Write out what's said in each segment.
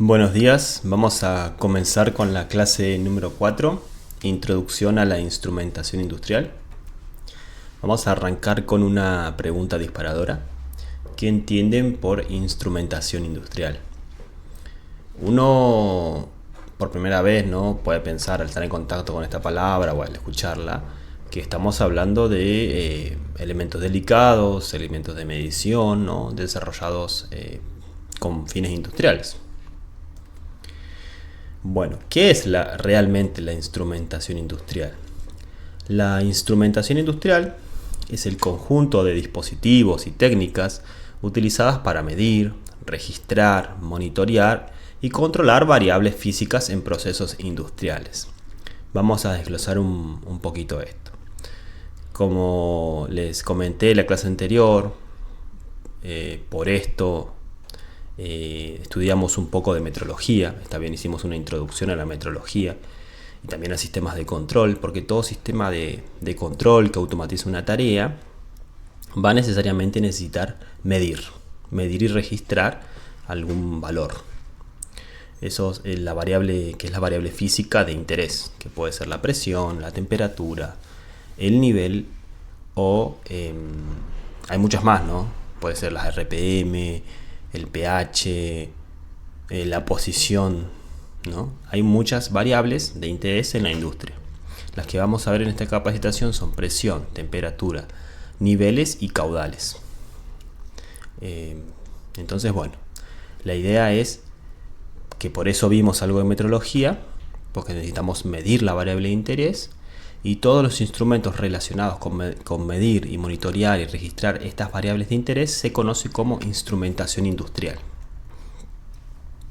Buenos días, vamos a comenzar con la clase número 4, Introducción a la Instrumentación Industrial. Vamos a arrancar con una pregunta disparadora. ¿Qué entienden por instrumentación industrial? Uno, por primera vez, ¿no?, puede pensar al estar en contacto con esta palabra o al escucharla, que estamos hablando de elementos delicados, elementos de medición, ¿no?, desarrollados con fines industriales. Bueno, ¿qué es realmente la instrumentación industrial? La instrumentación industrial es el conjunto de dispositivos y técnicas utilizadas para medir, registrar, monitorear y controlar variables físicas en procesos industriales. Vamos a desglosar un poquito esto. Como les comenté en la clase anterior, por esto estudiamos un poco de metrología. Está bien, hicimos una introducción a la metrología y también a sistemas de control, porque todo sistema de control que automatiza una tarea va necesariamente a necesitar medir y registrar algún valor. Eso es la variable, que es la variable física de interés, que puede ser la presión, la temperatura, el nivel o hay muchas más, ¿no? Puede ser las RPM, el pH, la posición, ¿no? Hay muchas variables de interés en la industria. Las que vamos a ver en esta capacitación son presión, temperatura, niveles y caudales. Entonces, bueno, la idea es que por eso vimos algo de metrología, porque necesitamos medir la variable de interés, y todos los instrumentos relacionados con medir y monitorear y registrar estas variables de interés se conoce como instrumentación industrial.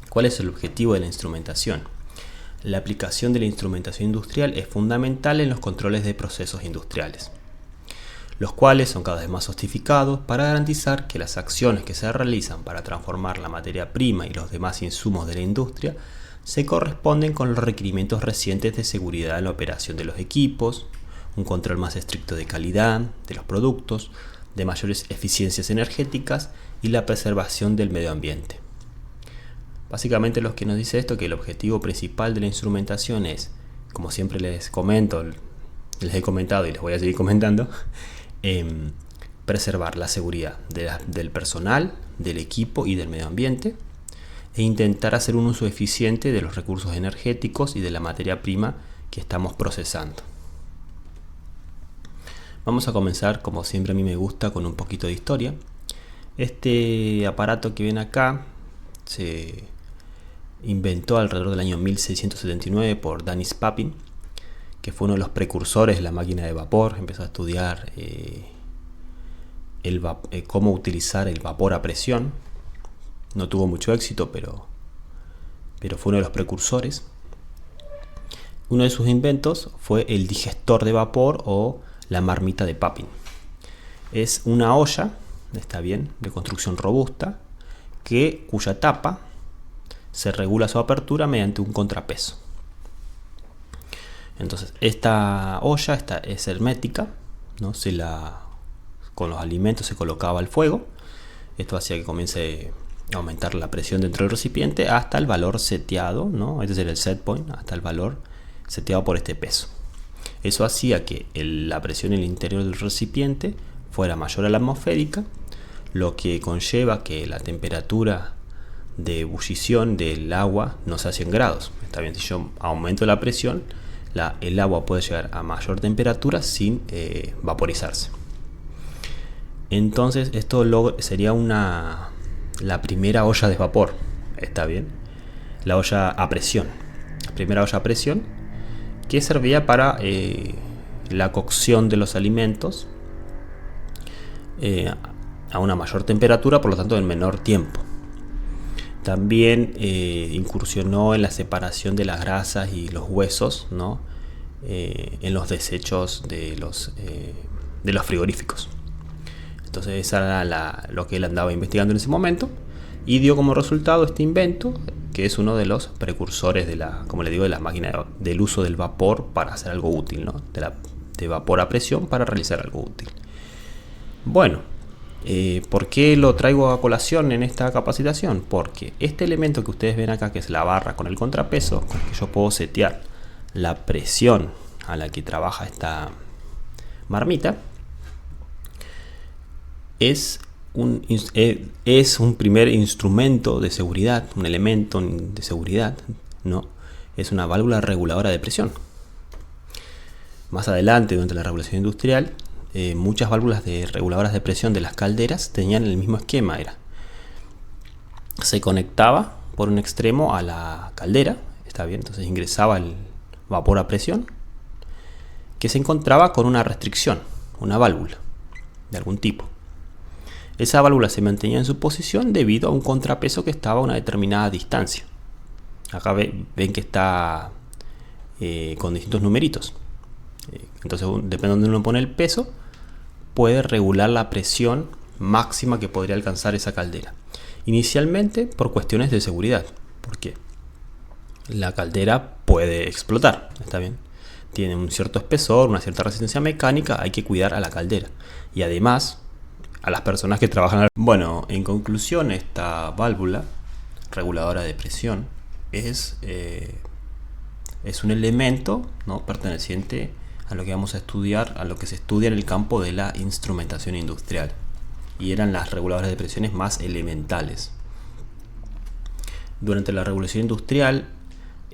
¿Cuál es el objetivo de la instrumentación? La aplicación de la instrumentación industrial es fundamental en los controles de procesos industriales, los cuales son cada vez más sofisticados para garantizar que las acciones que se realizan para transformar la materia prima y los demás insumos de la industria se corresponden con los requerimientos recientes de seguridad en la operación de los equipos, un control más estricto de calidad de los productos, de mayores eficiencias energéticas y la preservación del medio ambiente. Básicamente lo que nos dice esto, que el objetivo principal de la instrumentación es, como siempre les comento, les he comentado y les voy a seguir comentando, preservar la seguridad del personal, del equipo y del medio ambiente, e intentar hacer un uso eficiente de los recursos energéticos y de la materia prima que estamos procesando. Vamos a comenzar, como siempre a mí me gusta, con un poquito de historia. Este aparato que ven acá se inventó alrededor del año 1679 por Denis Papin, que fue uno de los precursores de la máquina de vapor. Empezó a estudiar cómo utilizar el vapor a presión. No tuvo mucho éxito, pero fue uno de los precursores. Uno de sus inventos fue el digestor de vapor o la marmita de Papin. Es una olla, está bien, de construcción robusta, cuya tapa se regula su apertura mediante un contrapeso. Entonces, esta olla es hermética, ¿no? Con los alimentos se colocaba al fuego. Esto hacía que comience a aumentar la presión dentro del recipiente hasta el valor seteado, ¿no? Este es el set point, hasta el valor seteado por este peso. Eso hacía que la presión en el interior del recipiente fuera mayor a la atmosférica, lo que conlleva que la temperatura de ebullición del agua no sea 100 grados. Está bien, si yo aumento la presión, el agua puede llegar a mayor temperatura sin vaporizarse. Entonces esto sería la primera olla de vapor, está bien, la olla a presión, la primera olla a presión que servía para la cocción de los alimentos a una mayor temperatura, por lo tanto en menor tiempo. También incursionó en la separación de las grasas y los huesos, ¿no?, en los desechos de los frigoríficos. Entonces esa era lo que él andaba investigando en ese momento y dio como resultado este invento, que es uno de los precursores de las máquinas del uso del vapor para hacer algo útil, ¿no? De vapor a presión para realizar algo útil. Bueno, ¿Por qué lo traigo a colación en esta capacitación? Porque este elemento que ustedes ven acá, que es la barra con el contrapeso, con el que yo puedo setear la presión a la que trabaja esta marmita, es un primer instrumento de seguridad, un elemento de seguridad, ¿no? Es una válvula reguladora de presión. Más adelante, durante la revolución industrial, muchas válvulas reguladoras de presión de las calderas tenían el mismo esquema. Se conectaba por un extremo a la caldera, está bien, entonces ingresaba el vapor a presión, que se encontraba con una restricción, una válvula de algún tipo. Esa válvula se mantenía en su posición debido a un contrapeso que estaba a una determinada distancia. Acá ven que está con distintos numeritos. Entonces, depende de donde uno pone el peso, puede regular la presión máxima que podría alcanzar esa caldera. Inicialmente por cuestiones de seguridad, porque la caldera puede explotar, ¿está bien? Tiene un cierto espesor, una cierta resistencia mecánica, hay que cuidar a la caldera. Y además, a las personas que trabajan. Bueno, en conclusión, esta válvula reguladora de presión es un elemento, ¿no?, perteneciente a lo que vamos a estudiar, a lo que se estudia en el campo de la instrumentación industrial. Y eran las reguladoras de presiones más elementales. Durante la revolución industrial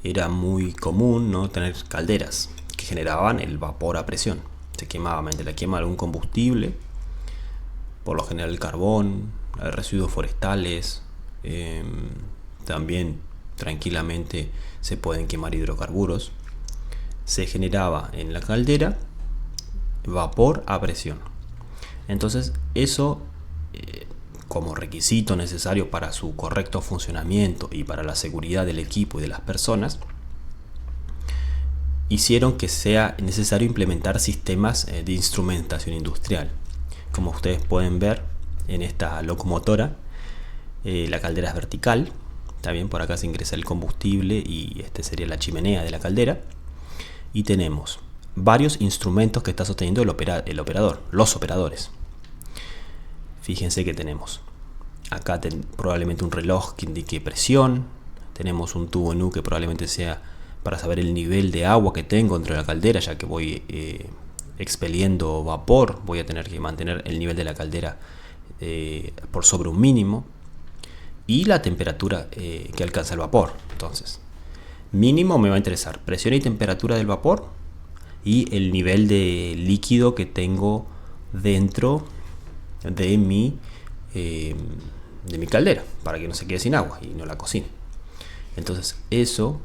era muy común, ¿no?, tener calderas que generaban el vapor a presión. Se quemaba mediante la quema de algún combustible, por lo general el carbón, residuos forestales, también tranquilamente se pueden quemar hidrocarburos. Se generaba en la caldera vapor a presión. Entonces eso, como requisito necesario para su correcto funcionamiento y para la seguridad del equipo y de las personas, hicieron que sea necesario implementar sistemas de instrumentación industrial. Como ustedes pueden ver en esta locomotora, la caldera es vertical. También por acá se ingresa el combustible y este sería la chimenea de la caldera. Y tenemos varios instrumentos que está sosteniendo el operador, los operadores. Fíjense que tenemos acá probablemente un reloj que indique presión. Tenemos un tubo NU que probablemente sea para saber el nivel de agua que tengo dentro de la caldera, ya que voy expeliendo vapor, voy a tener que mantener el nivel de la caldera por sobre un mínimo, y la temperatura que alcanza el vapor. Entonces, mínimo me va a interesar presión y temperatura del vapor y el nivel de líquido que tengo dentro de mi caldera, para que no se quede sin agua y no la cocine. Entonces eso,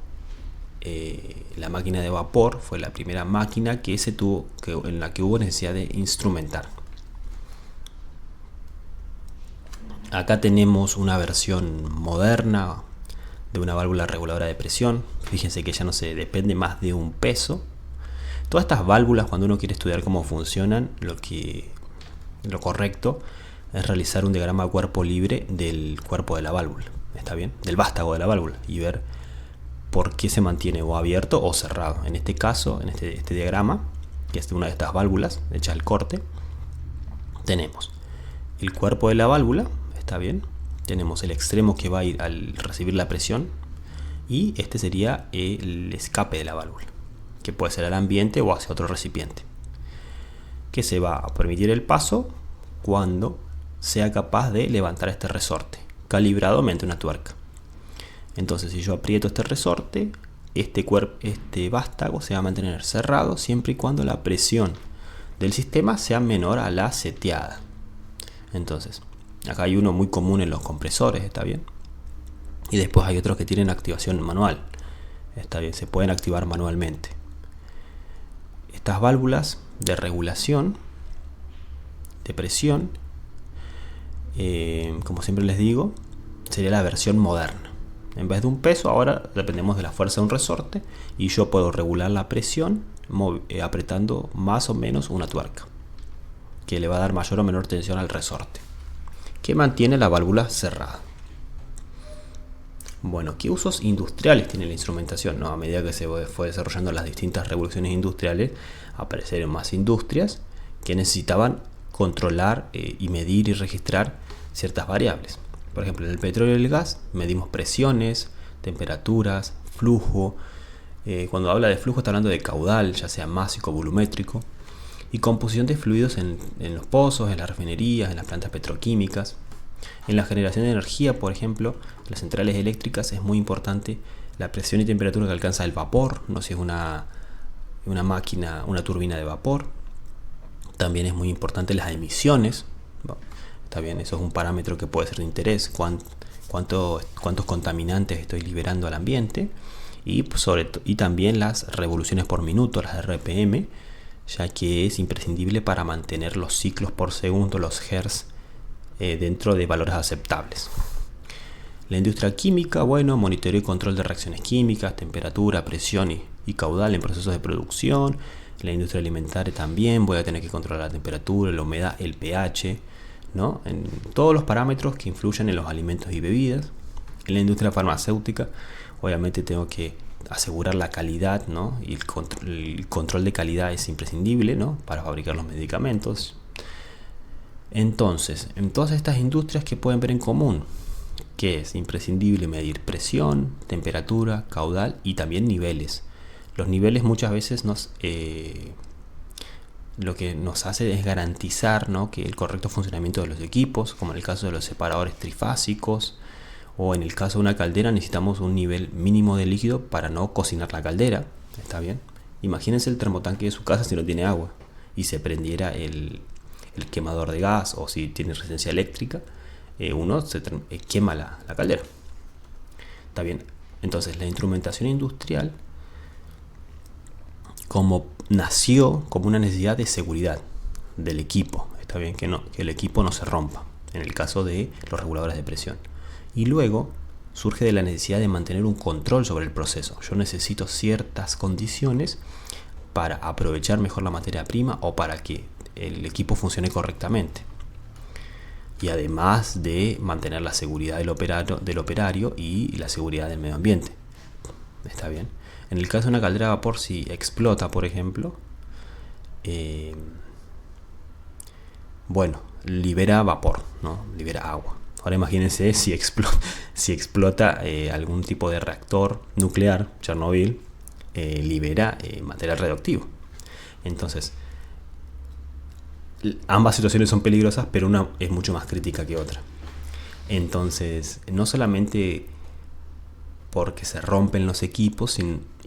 la máquina de vapor fue la primera máquina en la que hubo necesidad de instrumentar. Acá tenemos una versión moderna de una válvula reguladora de presión. Fíjense que ya no se depende más de un peso. Todas estas válvulas, cuando uno quiere estudiar cómo funcionan, lo correcto es realizar un diagrama cuerpo libre del cuerpo de la válvula, ¿está bien? Del vástago de la válvula, y ver por qué se mantiene o abierto o cerrado. En este caso, en este diagrama, que es de una de estas válvulas hecha al corte, tenemos el cuerpo de la válvula, ¿está bien? Tenemos el extremo que va a ir al recibir la presión, y este sería el escape de la válvula, que puede ser al ambiente o hacia otro recipiente, que se va a permitir el paso cuando sea capaz de levantar este resorte, calibrado mediante una tuerca. Entonces, si yo aprieto este resorte, este vástago se va a mantener cerrado siempre y cuando la presión del sistema sea menor a la seteada. Entonces, acá hay uno muy común en los compresores, ¿está bien? Y después hay otros que tienen activación manual, ¿está bien? Se pueden activar manualmente. Estas válvulas de regulación de presión, como siempre les digo, sería la versión moderna. En vez de un peso, ahora dependemos de la fuerza de un resorte, y yo puedo regular la presión apretando más o menos una tuerca, que le va a dar mayor o menor tensión al resorte, que mantiene la válvula cerrada. Bueno, ¿qué usos industriales tiene la instrumentación? A medida que se fue desarrollando las distintas revoluciones industriales, aparecieron más industrias que necesitaban controlar y medir y registrar ciertas variables. Por ejemplo, en el petróleo y el gas medimos presiones, temperaturas, flujo. Cuando habla de flujo está hablando de caudal, ya sea másico o volumétrico, y composición de fluidos en los pozos, en las refinerías, en las plantas petroquímicas. En la generación de energía, por ejemplo, en las centrales eléctricas es muy importante la presión y temperatura que alcanza el vapor, no sé si es una máquina, una turbina de vapor. También es muy importante las emisiones. Bueno, está bien, eso es un parámetro que puede ser de interés, cuántos contaminantes estoy liberando al ambiente, y también las revoluciones por minuto, las RPM, ya que es imprescindible para mantener los ciclos por segundo, los Hertz, dentro de valores aceptables. La industria química, bueno, monitoreo y control de reacciones químicas, temperatura, presión y caudal en procesos de producción. La industria alimentaria también voy a tener que controlar la temperatura, la humedad, el pH, ¿no? En todos los parámetros que influyen en los alimentos y bebidas. En la industria farmacéutica, obviamente tengo que asegurar la calidad, ¿no? Y el control de calidad es imprescindible, ¿no? Para fabricar los medicamentos. Entonces, en todas estas industrias, ¿qué pueden ver en común? Que es imprescindible medir presión, temperatura, caudal y también niveles. Los niveles muchas veces lo que nos hace es garantizar, ¿no?, que el correcto funcionamiento de los equipos, como en el caso de los separadores trifásicos, o en el caso de una caldera necesitamos un nivel mínimo de líquido para no cocinar la caldera. ¿Está bien? Imagínense el termotanque de su casa si no tiene agua y se prendiera el quemador de gas, o si tiene resistencia eléctrica, uno se quema la caldera. ¿Está bien? Entonces la instrumentación industrial nació como una necesidad de seguridad del equipo. Está bien, que el equipo no se rompa, en el caso de los reguladores de presión. Y luego surge de la necesidad de mantener un control sobre el proceso. Yo necesito ciertas condiciones para aprovechar mejor la materia prima o para que el equipo funcione correctamente. Y además de mantener la seguridad del operario y la seguridad del medio ambiente. ¿Está bien? En el caso de una caldera de vapor, si explota, por ejemplo, libera vapor, ¿no? Libera agua. Ahora imagínense si explota algún tipo de reactor nuclear, Chernobyl, libera material radioactivo. Entonces, ambas situaciones son peligrosas, pero una es mucho más crítica que otra. Entonces, no solamente porque se rompen los equipos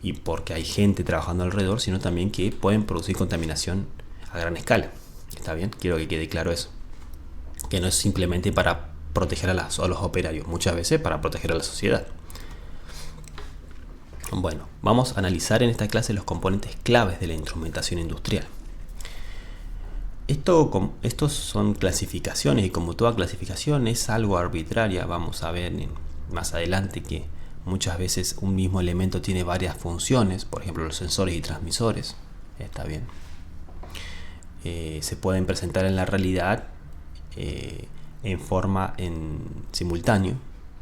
y porque hay gente trabajando alrededor, sino también que pueden producir contaminación a gran escala. ¿Está bien? Quiero que quede claro eso. Que no es simplemente para proteger a los operarios, muchas veces para proteger a la sociedad. Bueno, vamos a analizar en esta clase los componentes claves de la instrumentación industrial. Estos son clasificaciones, y como toda clasificación es algo arbitraria. Vamos a ver más adelante que muchas veces un mismo elemento tiene varias funciones, por ejemplo los sensores y transmisores. Está bien. Se pueden presentar en la realidad en simultáneo.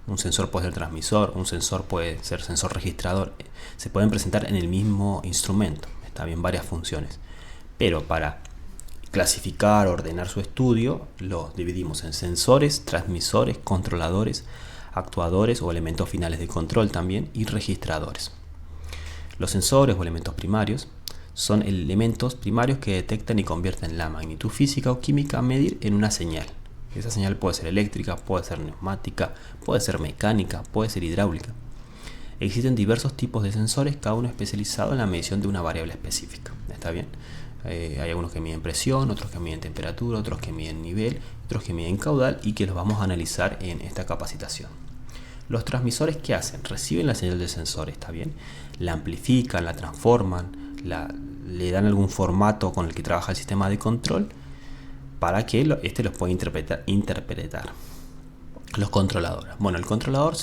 Un sensor puede ser transmisor, un sensor puede ser sensor registrador. Se pueden presentar en el mismo instrumento. Está bien, varias funciones. Pero para clasificar, ordenar su estudio, los dividimos en sensores, transmisores, controladores, actuadores o elementos finales de control también, y registradores. Los sensores o elementos primarios son elementos primarios que detectan y convierten la magnitud física o química a medir en una señal. Esa señal puede ser eléctrica, puede ser neumática, puede ser mecánica, puede ser hidráulica. Existen diversos tipos de sensores, cada uno especializado en la medición de una variable específica. ¿Está bien? Hay algunos que miden presión, otros que miden temperatura, otros que miden nivel, otros que miden caudal, y que los vamos a analizar en esta capacitación. Los transmisores, ¿qué hacen? Reciben la señal del sensor, ¿está bien? La amplifican, la transforman, le dan algún formato con el que trabaja el sistema de control para que este los pueda interpretar. Los controladores. Bueno, el controlador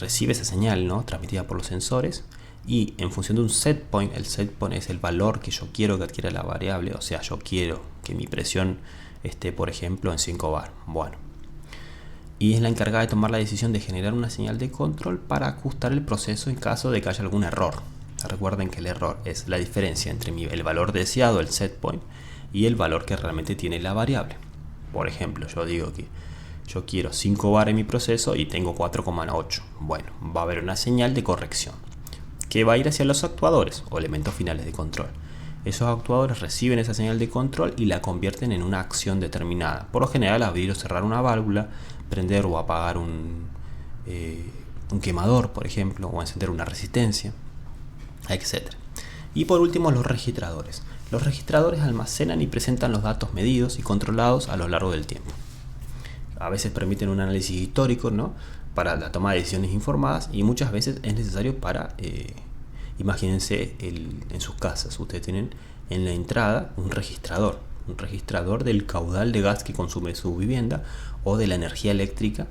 recibe esa señal, ¿no?, transmitida por los sensores, y en función de un set point, el set point es el valor que yo quiero que adquiera la variable. O sea, yo quiero que mi presión esté, por ejemplo, en 5 bar. Bueno, y es la encargada de tomar la decisión de generar una señal de control para ajustar el proceso en caso de que haya algún error. Recuerden que el error es la diferencia entre el valor deseado, el set point, y el valor que realmente tiene la variable. Por ejemplo, yo digo que yo quiero 5 bar en mi proceso y tengo 4,8. Bueno, va a haber una señal de corrección que va a ir hacia los actuadores o elementos finales de control. Esos actuadores reciben esa señal de control y la convierten en una acción determinada. Por lo general, abrir o cerrar una válvula, prender o apagar un quemador, por ejemplo, o encender una resistencia, etc. Y por último, los registradores. Los registradores almacenan y presentan los datos medidos y controlados a lo largo del tiempo. A veces permiten un análisis histórico, ¿no?, para la toma de decisiones informadas, y muchas veces es necesario para, imagínense en sus casas, ustedes tienen en la entrada un registrador del caudal de gas que consume su vivienda o de la energía eléctrica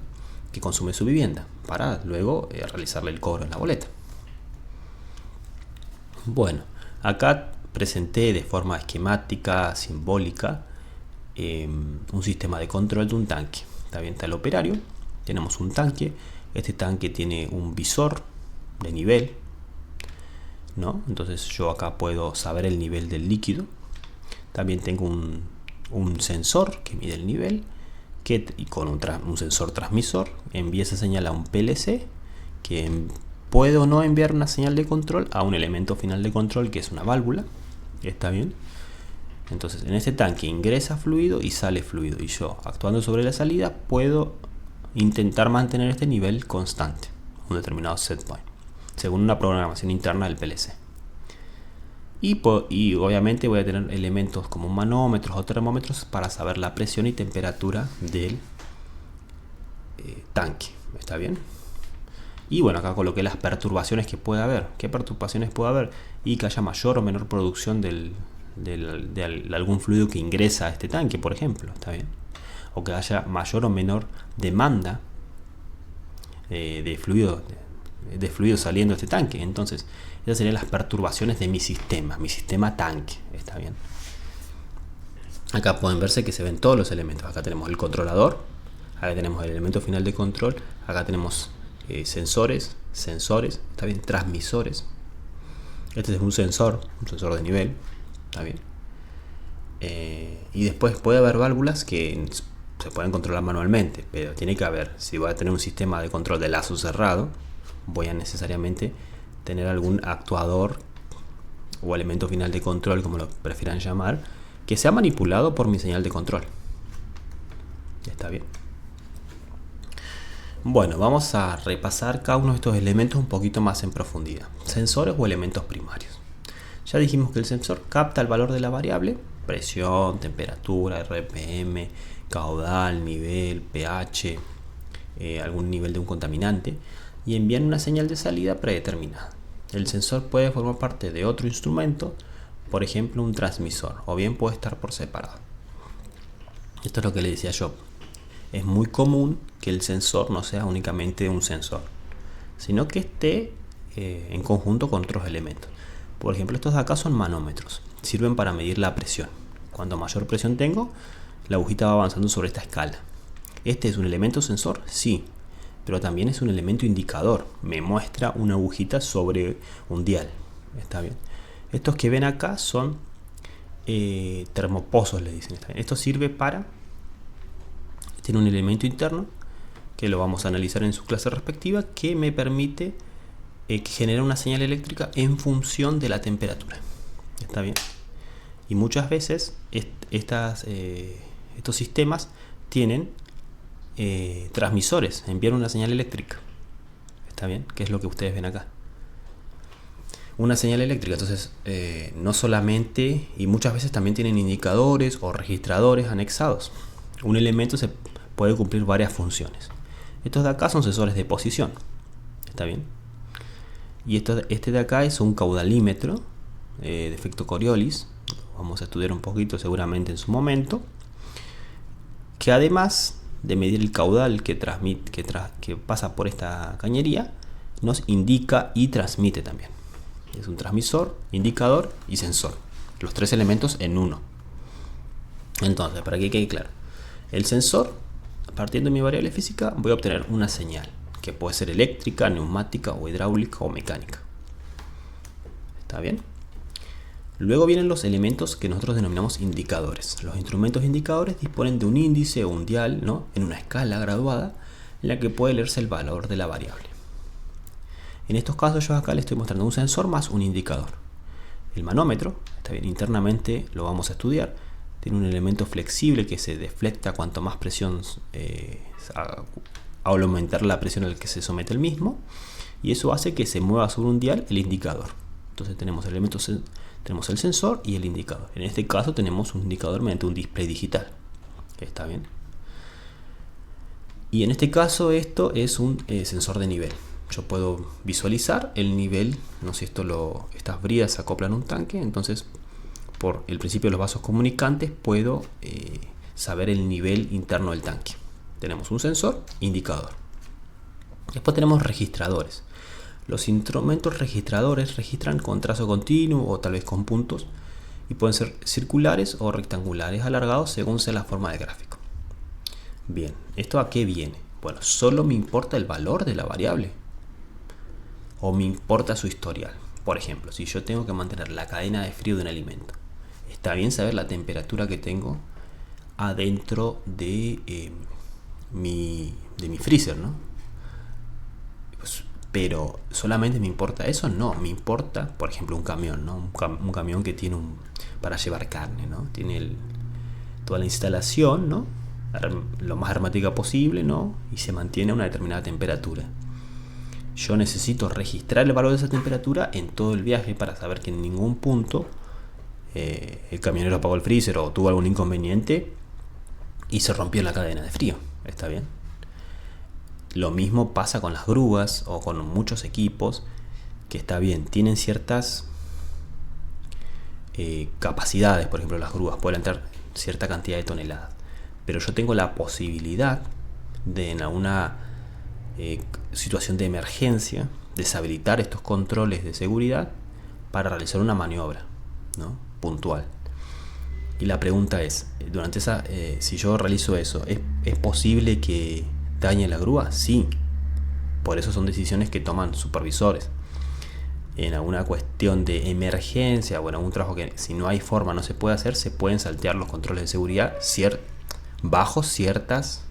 que consume su vivienda, para luego realizarle el cobro en la boleta. Bueno, acá presenté de forma esquemática, simbólica, un sistema de control de un tanque. Está bien, está el operario, tenemos un tanque, este tanque tiene un visor de nivel, ¿no? Entonces yo acá puedo saber el nivel del líquido. También tengo un sensor que mide el nivel, y con un sensor transmisor envía esa señal a un PLC, que puede o no enviar una señal de control a un elemento final de control, que es una válvula. ¿Está bien? Entonces en este tanque ingresa fluido y sale fluido, y yo, actuando sobre la salida, puedo intentar mantener este nivel constante, un determinado set point, según una programación interna del PLC. Y obviamente voy a tener elementos como manómetros o termómetros para saber la presión y temperatura del tanque. ¿Está bien? Y bueno, acá coloqué las perturbaciones que puede haber. ¿Qué perturbaciones puede haber? Y que haya mayor o menor producción de algún fluido que ingresa a este tanque, por ejemplo. ¿Está bien? O que haya mayor o menor demanda de fluido saliendo de este tanque. Entonces, esas serían las perturbaciones de mi sistema tanque. ¿Está bien? Acá pueden verse que se ven todos los elementos. Acá tenemos el controlador, acá tenemos el elemento final de control, acá tenemos sensores, ¿está bien? Transmisores. Este es un sensor de nivel, ¿está bien? Y después puede haber válvulas que se pueden controlar manualmente, pero tiene que haber, si voy a tener un sistema de control de lazo cerrado, voy a necesariamente tener algún actuador o elemento final de control, como lo prefieran llamar, que sea manipulado por mi señal de control. ¿Está bien? Bueno, vamos a repasar cada uno de estos elementos un poquito más en profundidad. Sensores o elementos primarios. Ya dijimos que el sensor capta el valor de la variable, presión, temperatura, RPM, caudal, nivel, pH, algún nivel de un contaminante, y envían una señal de salida predeterminada. El sensor puede formar parte de otro instrumento, por ejemplo un transmisor, o bien puede estar por separado. Esto es lo que le decía yo. Es muy común que el sensor no sea únicamente un sensor, sino que esté en conjunto con otros elementos. Por ejemplo, estos de acá son manómetros. Sirven para medir la presión. Cuando mayor presión tengo, la agujita va avanzando sobre esta escala. ¿Este es un elemento sensor? Sí, pero también es un elemento indicador. Me muestra una agujita sobre un dial. ¿Está bien? Estos que ven acá son termopozos, le dicen. ¿Está bien? Esto sirve para... Tiene un elemento interno que lo vamos a analizar en su clase respectiva, que me permite generar una señal eléctrica en función de la temperatura. ¿Está bien? Y muchas veces estos sistemas tienen transmisores, envían una señal eléctrica. ¿Está bien? Que es lo que ustedes ven acá. Una señal eléctrica, entonces no solamente, y muchas veces también tienen indicadores o registradores anexados. Un elemento se puede cumplir varias funciones. Estos de acá son sensores de posición. ¿Está bien? Y este de acá es un caudalímetro de efecto Coriolis. Vamos a estudiar un poquito seguramente en su momento. Que además de medir el caudal que pasa por esta cañería, nos indica y transmite también. Es un transmisor, indicador y sensor. Los tres elementos en uno. Entonces, para que quede claro, el sensor, partiendo de mi variable física, voy a obtener una señal que puede ser eléctrica, neumática o hidráulica o mecánica. ¿Está bien? Luego vienen los elementos que nosotros denominamos indicadores. Los instrumentos indicadores disponen de un índice o un dial, ¿no?, en una escala graduada en la que puede leerse el valor de la variable. En estos casos yo acá le estoy mostrando un sensor más un indicador. El manómetro, está bien, internamente lo vamos a estudiar. Tiene un elemento flexible que se deflecta cuanto más presión, al aumentar la presión al que se somete el mismo, y eso hace que se mueva sobre un dial el indicador. Entonces tenemos tenemos el sensor y el indicador. En este caso tenemos un indicador mediante un display digital. Está bien. Y en este caso esto es un sensor de nivel. Yo puedo visualizar el nivel, no sé si estas bridas se acoplan a un tanque, entonces por el principio de los vasos comunicantes puedo saber el nivel interno del tanque. Tenemos un sensor, indicador. Después tenemos registradores. Los instrumentos registradores registran con trazo continuo o tal vez con puntos, y pueden ser circulares o rectangulares alargados según sea la forma del gráfico. Bien, ¿esto a qué viene? Bueno, solo me importa el valor de la variable o me importa su historial. Por ejemplo, si yo tengo que mantener la cadena de frío de un alimento, está bien saber la temperatura que tengo adentro de mi freezer, ¿no? Pero solamente me importa eso, no, me importa, por ejemplo, un camión, ¿no? Un camión que tiene para llevar carne, ¿no? Tiene toda la instalación, ¿no?, lo más hermética posible, ¿no?, y se mantiene a una determinada temperatura. Yo necesito registrar el valor de esa temperatura en todo el viaje para saber que en ningún punto el camionero apagó el freezer o tuvo algún inconveniente y se rompió la cadena de frío. ¿Está bien? Lo mismo pasa con las grúas o con muchos equipos que, está bien, tienen ciertas capacidades. Por ejemplo, las grúas pueden entrar cierta cantidad de toneladas, pero yo tengo la posibilidad de, en alguna situación de emergencia, deshabilitar estos controles de seguridad para realizar una maniobra, ¿no?, puntual. Y la pregunta es, si yo realizo eso, ¿es posible que dañe la grúa? Sí. Por eso son decisiones que toman supervisores. En alguna cuestión de emergencia o en algún trabajo que si no hay forma no se puede hacer, se pueden saltear los controles de seguridad bajo ciertas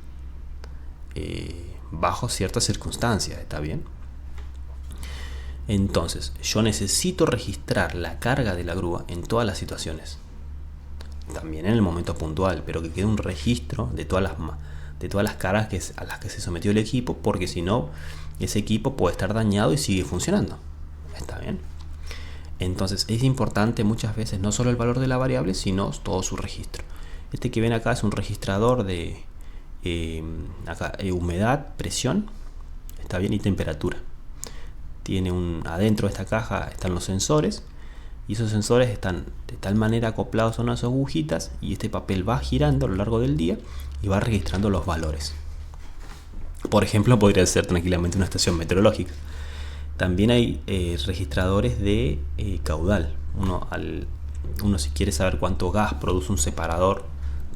circunstancias. ¿Está bien? Entonces, yo necesito registrar la carga de la grúa en todas las situaciones, también en el momento puntual, pero que quede un registro de todas las cargas a las que se sometió el equipo, porque si no, ese equipo puede estar dañado y sigue funcionando. ¿Está bien? Entonces es importante muchas veces no solo el valor de la variable, sino todo su registro. Este que ven acá es un registrador de humedad, presión, ¿está bien?, y temperatura. Tiene adentro de esta caja están los sensores, y esos sensores están de tal manera acoplados a unas agujitas, y este papel va girando a lo largo del día y va registrando los valores. Por ejemplo, podría ser tranquilamente una estación meteorológica. También hay registradores de caudal. Uno si quiere saber cuánto gas produce un separador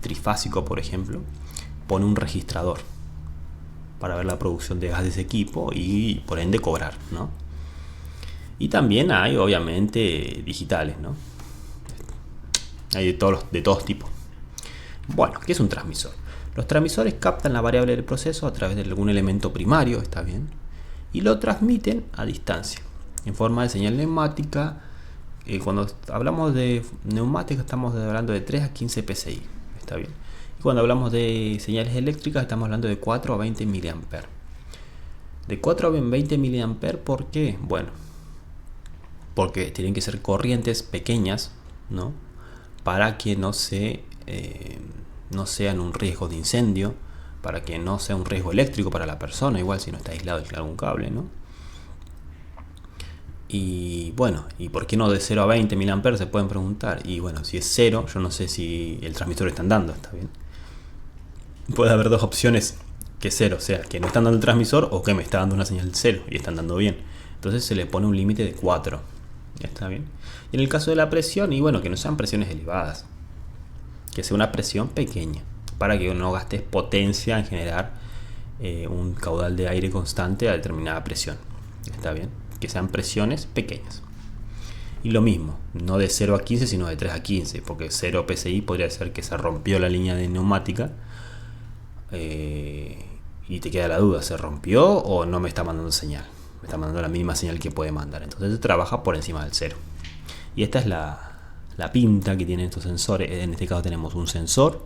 trifásico, por ejemplo, pone un registrador para ver la producción de gas de ese equipo y por ende cobrar, ¿no? Y también hay, obviamente, digitales, ¿no? Hay de todos tipos. Bueno, ¿qué es un transmisor? Los transmisores captan la variable del proceso a través de algún elemento primario, ¿está bien?, y lo transmiten a distancia, en forma de señal neumática. Cuando hablamos de neumática estamos hablando de 3 a 15 psi, ¿está bien? Y cuando hablamos de señales eléctricas estamos hablando de 4 a 20 mA. De 4 a 20 mA, ¿por qué? Bueno, porque tienen que ser corrientes pequeñas, ¿no?, para que no sean un riesgo de incendio, para que no sea un riesgo eléctrico para la persona, igual si no está aislado de algún cable, ¿no? Y bueno, ¿y por qué no de 0 a 20 mA? Se pueden preguntar. Y bueno, si es 0, yo no sé si el transmisor está andando, ¿está bien? Puede haber dos opciones, que 0, o sea, que no están dando el transmisor, o que me está dando una señal 0 y están dando bien. Entonces se le pone un límite de 4, ¿está bien? Y en el caso de la presión, y bueno, que no sean presiones elevadas, que sea una presión pequeña, para que no gastes potencia en generar un caudal de aire constante a determinada presión. ¿Está bien? Que sean presiones pequeñas. Y lo mismo, no de 0 a 15, sino de 3 a 15, porque 0 PSI podría ser que se rompió la línea de neumática, y te queda la duda, ¿se rompió o no me está mandando señal? Me está mandando la mínima señal que puede mandar. Entonces se trabaja por encima del 0. Y esta es la pinta que tienen estos sensores. En este caso tenemos un sensor,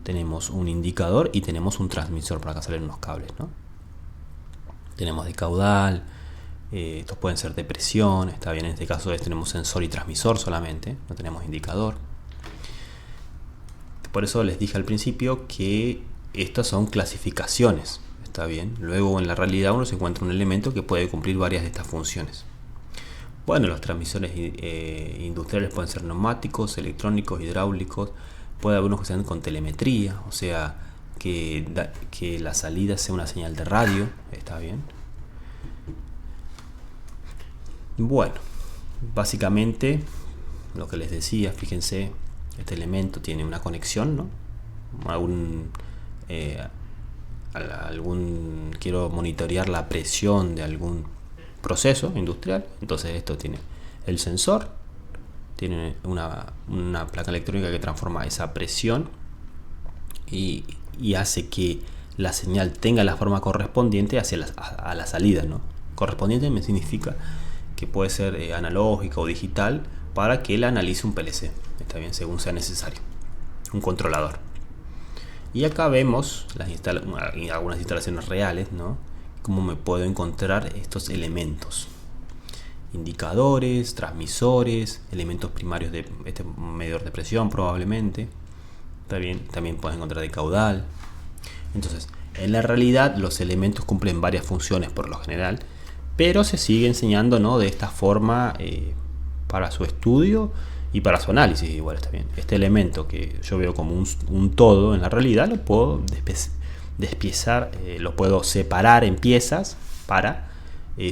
tenemos un indicador y tenemos un transmisor. Por acá salen unos cables, ¿no? Tenemos de caudal, estos pueden ser de presión, está bien. En este caso tenemos sensor y transmisor solamente, no tenemos indicador. Por eso les dije al principio que estas son clasificaciones, está bien. Luego en la realidad uno se encuentra un elemento que puede cumplir varias de estas funciones. Bueno, los transmisores industriales pueden ser neumáticos, electrónicos, hidráulicos. Puede haber unos que sean con telemetría, o sea, que la salida sea una señal de radio, está bien. Bueno, básicamente lo que les decía, fíjense, este elemento tiene una conexión, ¿no? Quiero monitorear la presión de algún proceso industrial. Entonces esto tiene el sensor, tiene una placa electrónica que transforma esa presión y hace que la señal tenga la forma correspondiente a la salida, ¿no? Correspondiente me significa que puede ser analógica o digital, para que la analice un PLC, está bien, según sea necesario, un controlador. Y acá vemos algunas instalaciones reales, ¿no? Cómo me puedo encontrar estos elementos: indicadores, transmisores, elementos primarios de este medidor de presión probablemente. Está bien, también puedes encontrar de caudal. Entonces, en la realidad los elementos cumplen varias funciones por lo general, pero se sigue enseñando, ¿no?, de esta forma para su estudio y para su análisis. Igual está bien. Este elemento que yo veo como un todo, en la realidad lo puedo despiezar, lo puedo separar en piezas para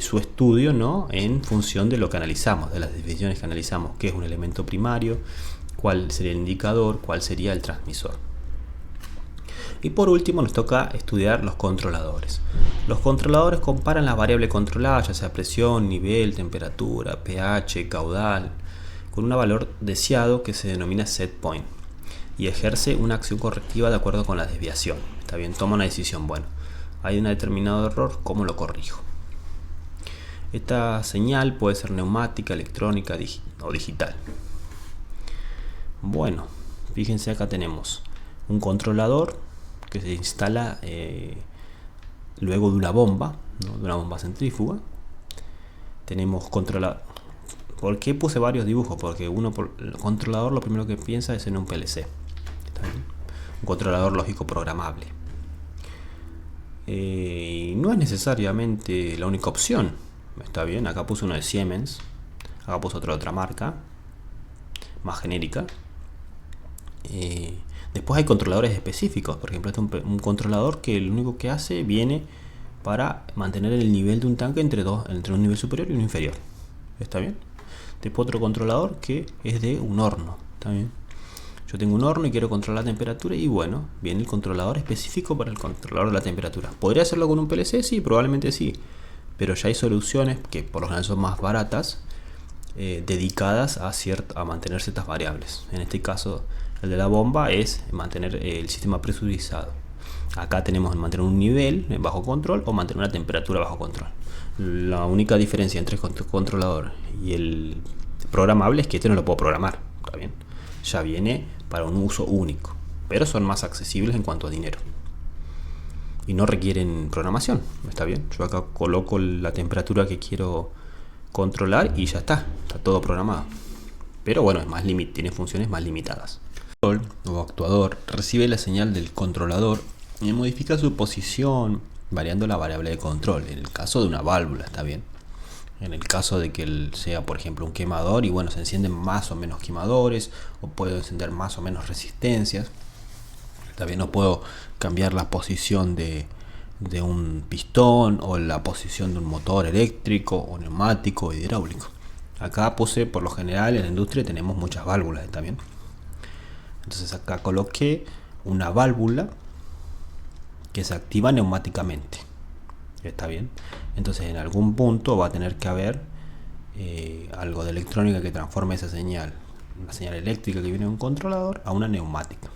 su estudio, ¿no?, en función de lo que analizamos, de las definiciones que analizamos: qué es un elemento primario, cuál sería el indicador, cuál sería el transmisor. Y por último nos toca estudiar los controladores. Los controladores comparan las variables controladas, ya sea presión, nivel, temperatura, pH, caudal, con un valor deseado que se denomina set point, y ejerce una acción correctiva de acuerdo con la desviación. Está bien, toma una decisión. Bueno, hay un determinado error, ¿cómo lo corrijo? Esta señal puede ser neumática, electrónica o digital. Bueno, fíjense, acá tenemos un controlador que se instala luego de una bomba, ¿no?, de una bomba centrífuga. Tenemos controlador. ¿Por qué puse varios dibujos? Porque el controlador lo primero que piensa es en un PLC. ¿Está bien? Un controlador lógico programable. No es necesariamente la única opción. Está bien, acá puse uno de Siemens, acá puse otro de otra marca, más genérica. Después hay controladores específicos. Por ejemplo, este es un controlador que lo único que hace viene para mantener el nivel de un tanque entre un nivel superior y un inferior. ¿Está bien? Después otro controlador que es de un horno. ¿Está bien? Yo tengo un horno y quiero controlar la temperatura, y bueno, viene el controlador específico para el controlador de la temperatura. ¿Podría hacerlo con un PLC? Sí, probablemente sí. Pero ya hay soluciones que por lo general son más baratas, dedicadas a mantener ciertas variables. En este caso, el de la bomba es mantener el sistema presurizado. Acá tenemos mantener un nivel bajo control o mantener una temperatura bajo control. La única diferencia entre el controlador y el programable es que este no lo puedo programar. ¿Está bien? Ya viene para un uso único, pero son más accesibles en cuanto a dinero y no requieren programación. ¿Está bien? Yo acá coloco la temperatura que quiero controlar y ya está todo programado. Pero bueno, tiene funciones más limitadas. El actuador recibe la señal del controlador y modifica su posición variando la variable de control. En el caso de una válvula, está bien. En el caso de que sea, por ejemplo, un quemador, y bueno, se encienden más o menos quemadores, o puedo encender más o menos resistencias. También no puedo cambiar la posición de un pistón, o la posición de un motor eléctrico o neumático o hidráulico. Acá puse, por lo general en la industria tenemos muchas válvulas, ¿está bien? Entonces acá coloqué una válvula que se activa neumáticamente. ¿Está bien? Entonces en algún punto va a tener que haber algo de electrónica que transforme esa señal, una señal eléctrica que viene de un controlador, a una neumática.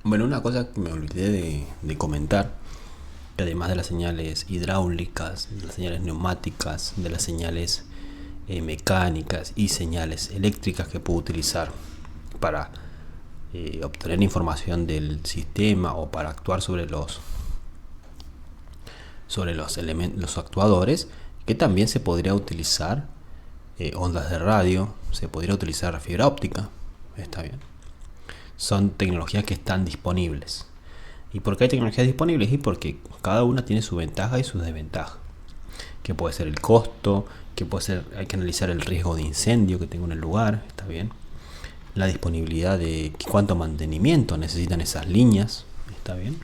Bueno, una cosa que me olvidé de comentar, que además de las señales hidráulicas, de las señales neumáticas, de las señales mecánicas y señales eléctricas que puedo utilizar para obtener información del sistema o para actuar sobre los elementos, los actuadores, que también se podría utilizar ondas de radio, se podría utilizar fibra óptica, está bien. Son tecnologías que están disponibles. ¿Y por qué hay tecnologías disponibles? Y porque cada una tiene su ventaja y su desventaja. Que puede ser el costo, que puede ser, hay que analizar el riesgo de incendio que tengo en el lugar, está bien. La disponibilidad de cuánto mantenimiento necesitan esas líneas, está bien.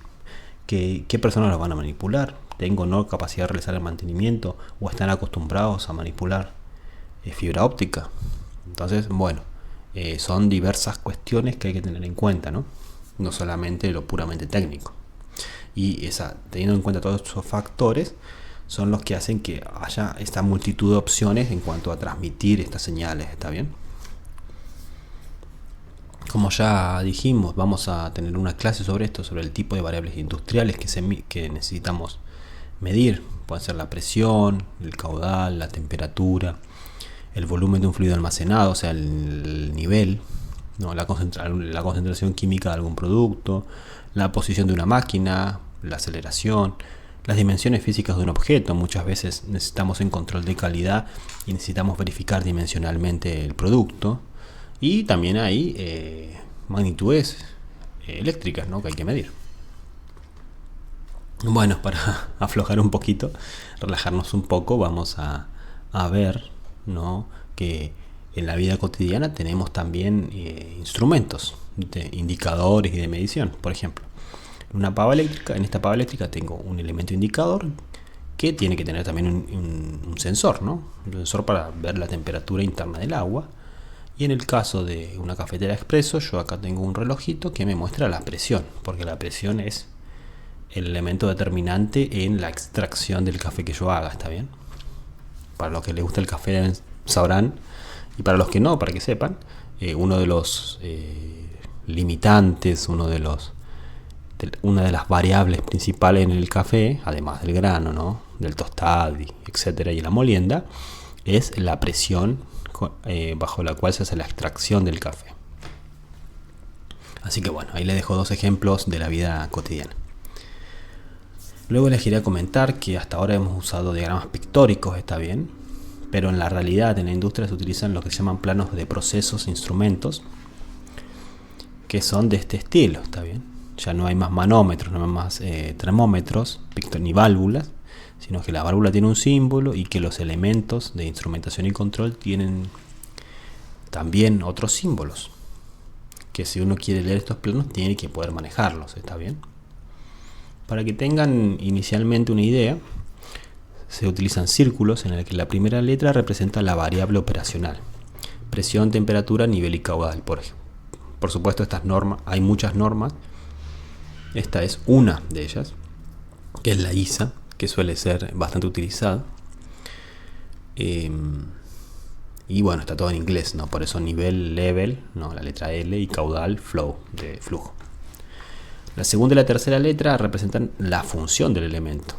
¿Qué personas las van a manipular? ¿Tengo o no capacidad de realizar el mantenimiento? ¿O están acostumbrados a manipular fibra óptica? Entonces, bueno, son diversas cuestiones que hay que tener en cuenta, ¿no? No solamente lo puramente técnico. Y teniendo en cuenta todos esos factores, son los que hacen que haya esta multitud de opciones en cuanto a transmitir estas señales, ¿está bien? Como ya dijimos, vamos a tener una clase sobre esto, sobre el tipo de variables industriales que necesitamos medir. Puede ser la presión, el caudal, la temperatura, el volumen de un fluido almacenado, o sea, el nivel, ¿no? La concentración química de algún producto, la posición de una máquina, la aceleración, las dimensiones físicas de un objeto. Muchas veces necesitamos en control de calidad y necesitamos verificar dimensionalmente el producto. Y también hay magnitudes eléctricas, ¿no?, que hay que medir. Bueno, para aflojar un poquito, relajarnos un poco, vamos a ver, ¿no?, que en la vida cotidiana tenemos también instrumentos, indicadores y de medición. Por ejemplo, en esta pava eléctrica tengo un elemento indicador que tiene que tener también un sensor, ¿no? Un sensor para ver la temperatura interna del agua. Y en el caso de una cafetera expreso, yo acá tengo un relojito que me muestra la presión, porque la presión es el elemento determinante en la extracción del café que yo haga, ¿está bien? Para los que les gusta el café sabrán, y para los que no, para que sepan, uno de los limitantes, una de las variables principales en el café, además del grano, ¿no?, del tostado, etcétera, y la molienda, es la presión bajo la cual se hace la extracción del café. Así que bueno, ahí les dejo dos ejemplos de la vida cotidiana. Luego les quería comentar que hasta ahora hemos usado diagramas pictóricos, está bien, pero en la realidad en la industria se utilizan lo que se llaman planos de procesos e instrumentos, que son de este estilo, está bien. Ya no hay más manómetros, no hay más termómetros, ni válvulas, sino que la válvula tiene un símbolo y que los elementos de instrumentación y control tienen también otros símbolos, que si uno quiere leer estos planos tiene que poder manejarlos, ¿está bien? Para que tengan inicialmente una idea, se utilizan círculos en el que la primera letra representa la variable operacional: presión, temperatura, nivel y caudal. Por supuesto, estas normas, hay muchas normas. Esta es una de ellas, que es la ISA, que suele ser bastante utilizada. Y bueno, está todo en inglés, ¿no? Por eso nivel, level, ¿no?, la letra L, y caudal, flow, de flujo. La segunda y la tercera letra representan la función del elemento.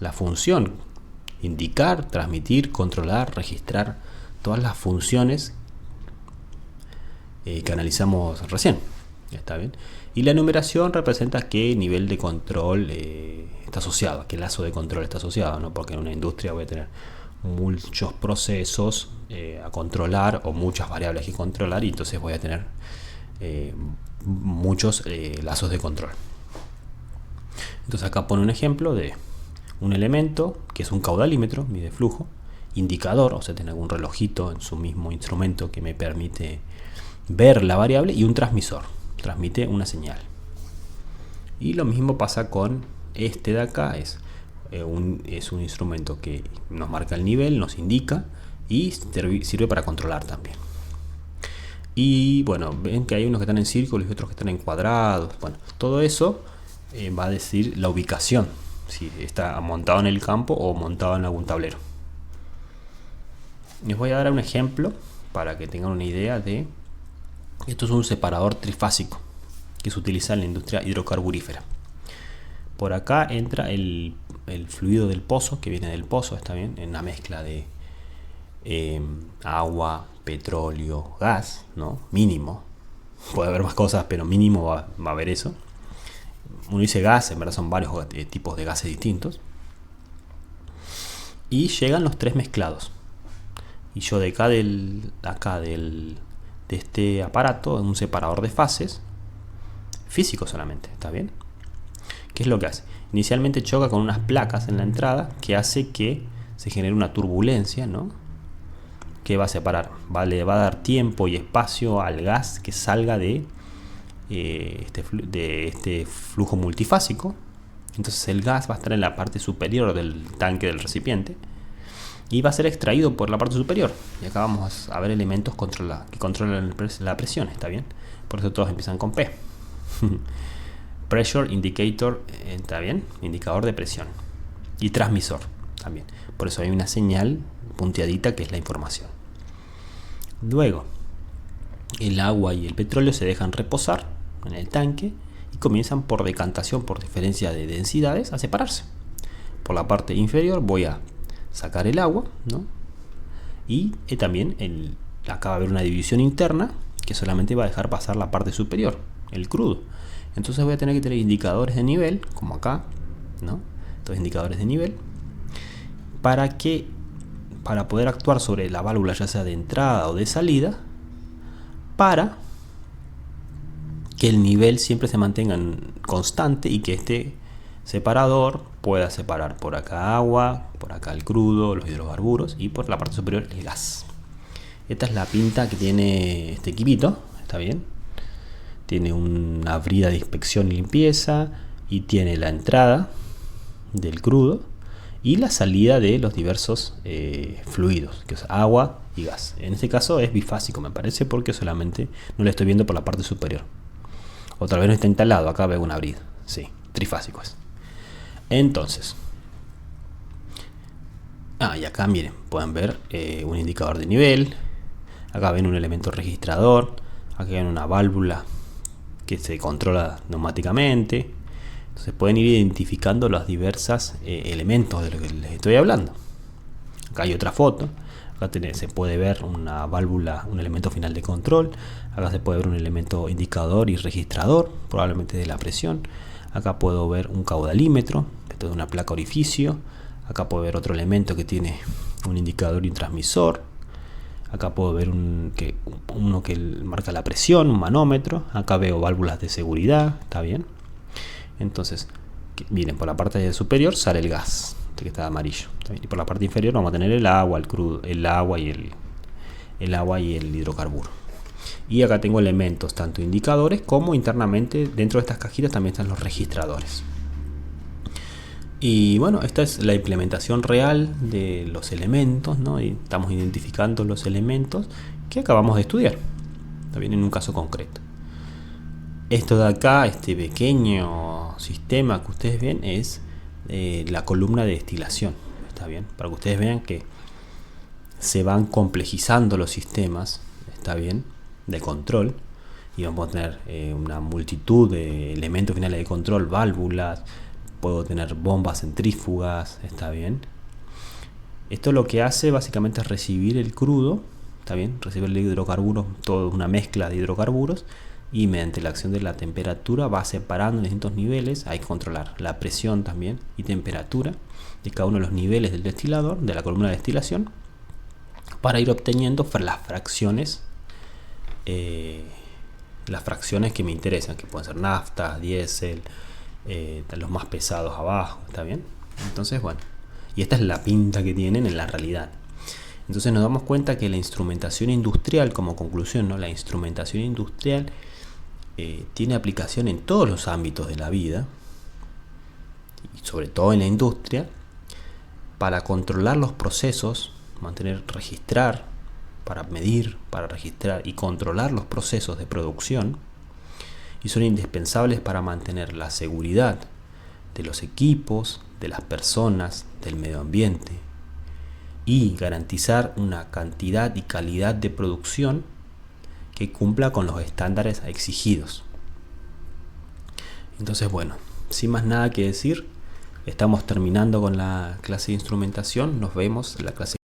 La función: indicar, transmitir, controlar, registrar, todas las funciones que analizamos recién. ¿Está bien? Y la numeración representa qué nivel de control está asociado, a qué lazo de control está asociado, ¿no? Porque en una industria voy a tener muchos procesos a controlar o muchas variables que controlar, y entonces voy a tener muchos lazos de control. Entonces acá pone un ejemplo de un elemento que es un caudalímetro, mide flujo, indicador, o sea, tiene algún relojito en su mismo instrumento que me permite ver la variable, y un transmisor, transmite una señal. Y lo mismo pasa con este de acá, es un instrumento que nos marca el nivel, nos indica y sirve para controlar también. Y bueno, ven que hay unos que están en círculos y otros que están en cuadrados. Bueno, todo eso va a decir la ubicación si está montado en el campo o montado en algún tablero. Les voy a dar un ejemplo para que tengan una idea de... Esto es un separador trifásico que se utiliza en la industria hidrocarburífera. Por acá entra el fluido del pozo, que viene del pozo, está bien, en una mezcla de agua, petróleo, gas, ¿no? Mínimo. Puede haber más cosas, pero mínimo va a haber eso. Uno dice gas, en verdad son varios tipos de gases distintos. Y llegan los tres mezclados. Y yo de acá de este aparato, un separador de fases, físico solamente, ¿está bien? ¿Qué es lo que hace? Inicialmente choca con unas placas en la entrada que hace que se genere una turbulencia, ¿no? Que va a separar, le va a dar tiempo y espacio al gas que salga de este flujo multifásico. Entonces el gas va a estar en la parte superior del tanque del recipiente y va a ser extraído por la parte superior. Y acá vamos a ver elementos que controlan la presión, ¿está bien? Por eso todos empiezan con P. Pressure Indicator, ¿está bien? Indicador de presión. Y transmisor también. Por eso hay una señal punteadita que es la información. Luego, el agua y el petróleo se dejan reposar en el tanque y comienzan por decantación, por diferencia de densidades, a separarse. Por la parte inferior voy a sacar el agua, ¿no? Y también acá va a haber una división interna que solamente va a dejar pasar la parte superior, el crudo. Entonces voy a tener que tener indicadores de nivel, como acá, ¿no? Estos indicadores de nivel, para poder actuar sobre la válvula, ya sea de entrada o de salida, para que el nivel siempre se mantenga constante y que este separador pueda separar por acá agua, por acá el crudo, los hidrocarburos y por la parte superior el gas. Esta es la pinta que tiene este equipito, ¿está bien? Tiene una brida de inspección y limpieza y tiene la entrada del crudo y la salida de los diversos fluidos, que es agua y gas. En este caso es bifásico, me parece, porque solamente no lo estoy viendo por la parte superior. Otra vez no está instalado, acá veo una brida. Sí, trifásico es. Entonces, y acá miren, pueden ver un indicador de nivel. Acá ven un elemento registrador. Acá ven una válvula que se controla neumáticamente. Entonces pueden ir identificando los diversos elementos de lo que les estoy hablando. Acá hay otra foto. Acá se puede ver una válvula, un elemento final de control. Acá se puede ver un elemento indicador y registrador, probablemente de la presión. Acá puedo ver un caudalímetro, esto es una placa orificio. Acá puedo ver otro elemento que tiene un indicador y un transmisor. Acá puedo ver uno que marca la presión, un manómetro. Acá veo válvulas de seguridad, ¿está bien? Entonces, miren, por la parte superior sale el gas, que está amarillo, ¿está bien? Y por la parte inferior vamos a tener el agua, el crudo, el agua y el hidrocarburo. Y acá tengo elementos, tanto indicadores como internamente dentro de estas cajitas también están los registradores. Y bueno, esta es la implementación real de los elementos, ¿no? Y estamos identificando los elementos que acabamos de estudiar, también en un caso concreto. Esto de acá, este pequeño sistema que ustedes ven, es la columna de destilación, ¿está bien? Para que ustedes vean que se van complejizando los sistemas, ¿está bien? De control, y vamos a tener una multitud de elementos finales de control, válvulas, puedo tener bombas centrífugas, ¿está bien? Esto lo que hace básicamente es recibir el crudo, ¿está bien? Recibir el hidrocarburo, toda una mezcla de hidrocarburos, y mediante la acción de la temperatura va separando en distintos niveles. Hay que controlar la presión también y temperatura de cada uno de los niveles del destilador, de la columna de destilación, para ir obteniendo las fracciones que me interesan, que pueden ser nafta, diésel, los más pesados abajo, ¿está bien? Entonces, bueno, y esta es la pinta que tienen en la realidad. Entonces nos damos cuenta que la instrumentación industrial, como conclusión, ¿no? La instrumentación industrial tiene aplicación en todos los ámbitos de la vida, y sobre todo en la industria, para controlar los procesos, para medir, para registrar y controlar los procesos de producción, y son indispensables para mantener la seguridad de los equipos, de las personas, del medio ambiente, y garantizar una cantidad y calidad de producción que cumpla con los estándares exigidos. Entonces, bueno, sin más nada que decir, estamos terminando con la clase de instrumentación. Nos vemos en la clase